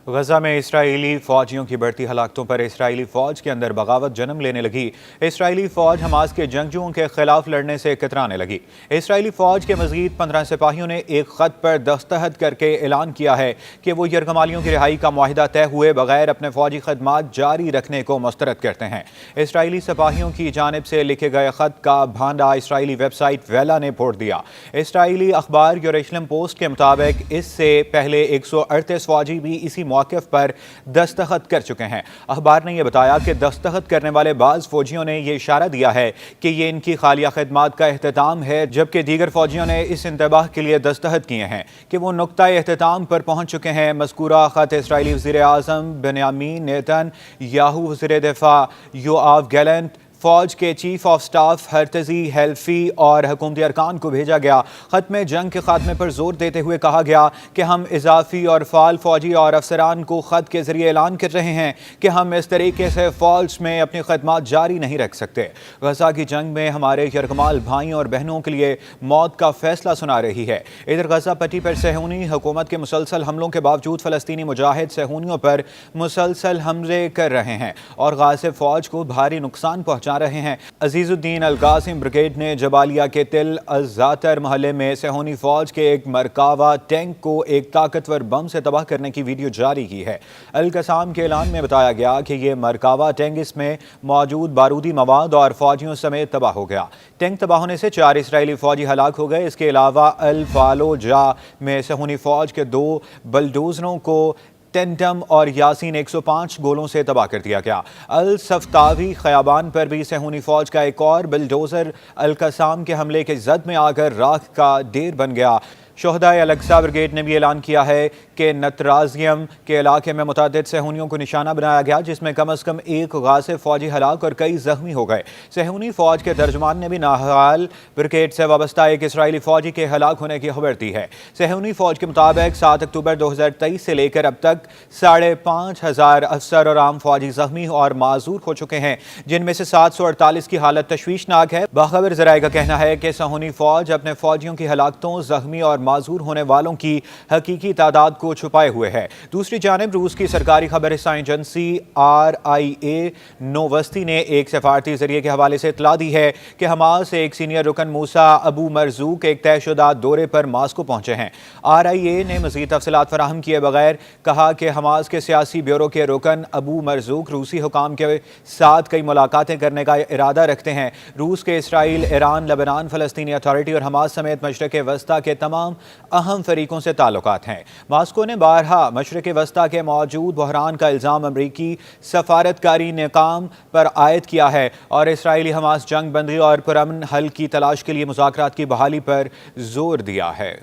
غزہ میں اسرائیلی فوجیوں کی بڑھتی ہلاکتوں پر اسرائیلی فوج کے اندر بغاوت جنم لینے لگی۔ اسرائیلی فوج حماس کے جنگجوؤں کے خلاف لڑنے سے کترانے لگی۔ اسرائیلی فوج کے مزید 15 سپاہیوں نے ایک خط پر دستخط کر کے اعلان کیا ہے کہ وہ یرغمالیوں کی رہائی کا معاہدہ طے ہوئے بغیر اپنے فوجی خدمات جاری رکھنے کو مسترد کرتے ہیں۔ اسرائیلی سپاہیوں کی جانب سے لکھے گئے خط کا بھانڈا اسرائیلی ویب سائٹ ویلا نے پھوڑ دیا۔ اسرائیلی اخبار یروشلم پوسٹ کے مطابق اس سے پہلے 138 فوجی بھی اسی موقف پر دستخط کر چکے ہیں۔ اخبار نے یہ بتایا کہ دستخط کرنے والے بعض فوجیوں نے یہ اشارہ دیا ہے کہ یہ ان کی خالیہ خدمات کا اختتام ہے، جبکہ دیگر فوجیوں نے اس انتباہ کے لیے دستخط کیے ہیں کہ وہ نقطۂ اختتام پر پہنچ چکے ہیں۔ مذکورہ خط اسرائیلی وزیر اعظم بنیامین نیتن یاہو، وزیر دفاع یوآو گیلنٹ، فوج کے چیف آف سٹاف ہرتزی ہیلفی اور حکومتی ارکان کو بھیجا گیا۔ خط میں جنگ کے خاتمے پر زور دیتے ہوئے کہا گیا کہ ہم اضافی اور فعال فوجی اور افسران کو خط کے ذریعے اعلان کر رہے ہیں کہ ہم اس طریقے سے فوج میں اپنی خدمات جاری نہیں رکھ سکتے۔ غزہ کی جنگ میں ہمارے یرغمال بھائیوں اور بہنوں کے لیے موت کا فیصلہ سنا رہی ہے۔ ادھر غزہ پٹی پر صہیونی حکومت کے مسلسل حملوں کے باوجود فلسطینی مجاہد صہیونیوں پر مسلسل حملے کر رہے ہیں اور غازب فوج کو بھاری نقصان پہنچا رہے ہیں۔ عزیز الدین القاسم بریگیڈ نے جبالیہ کے تل الزعتر محلے میں صہیونی فوج کے ایک مرکاوا ٹینک کو ایک طاقتور بم سے تباہ کرنے کی ویڈیو جاری کی ہے۔ القسام کے اعلان میں بتایا گیا کہ یہ مرکاوا ٹینک اس میں موجود بارودی مواد اور فوجیوں سمیت تباہ ہو گیا۔ ٹینک تباہ ہونے سے 4 اسرائیلی فوجی ہلاک ہو گئے۔ اس کے علاوہ الفالوجہ میں صہیونی فوج کے 2 بلڈوزروں کو ٹینٹم اور یاسین 105 گولوں سے تباہ کر دیا گیا۔ الصفتاوی خیابان پر بھی صہیونی فوج کا ایک اور بلڈوزر القسام کے حملے کے زد میں آ کر راکھ کا ڈھیر بن گیا۔ شہدائے الاقصی بریگیڈ نے بھی اعلان کیا ہے کہ نترازیم کے علاقے میں متعدد صہیونیوں کو نشانہ بنایا گیا، جس میں کم از کم 1 غازب فوجی ہلاک اور کئی زخمی ہو گئے۔ صہیونی فوج کے ترجمان نے بھی ناہال بریگیڈ سے وابستہ ایک اسرائیلی فوجی کے ہلاک ہونے کی خبر دی ہے۔ صہیونی فوج کے مطابق 7 اکتوبر 2023 سے لے کر اب تک 5,500 افسر اور عام فوجی زخمی اور معذور ہو چکے ہیں، جن میں سے 748 کی حالت تشویشناک ہے۔ باخبر ذرائع کا کہنا ہے کہ صہیونی فوج اپنے فوجیوں کی ہلاکتوں، زخمی اور معذور ہونے والوں کی حقیقی تعداد کو چھپائے ہوئے ہے۔ دوسری جانب روس کی سرکاری خبر رساں ایجنسی RIA نووستی نے ایک سفارتی ذریعے کے حوالے سے اطلاع دی ہے کہ حماس ایک سینئر رکن موسیٰ ابو مرزوق ایک طے شدہ دورے پر ماسکو پہنچے ہیں۔ RIA نے مزید تفصیلات فراہم کیے بغیر کہا کہ حماس کے سیاسی بیورو کے رکن ابو مرزوق روسی حکام کے ساتھ کئی ملاقاتیں کرنے کا ارادہ رکھتے ہیں۔ روس کے اسرائیل، ایران، لبنان، فلسطینی اتھارٹی اور حماس سمیت مشرق وسطیٰ کے تمام اہم فریقوں سے تعلقات ہیں۔ ماسکو نے بارہا مشرق وسطیٰ کے موجود بحران کا الزام امریکی سفارتکاری نظام پر عائد کیا ہے اور اسرائیلی حماس جنگ بندی اور پرامن حل کی تلاش کے لیے مذاکرات کی بحالی پر زور دیا ہے۔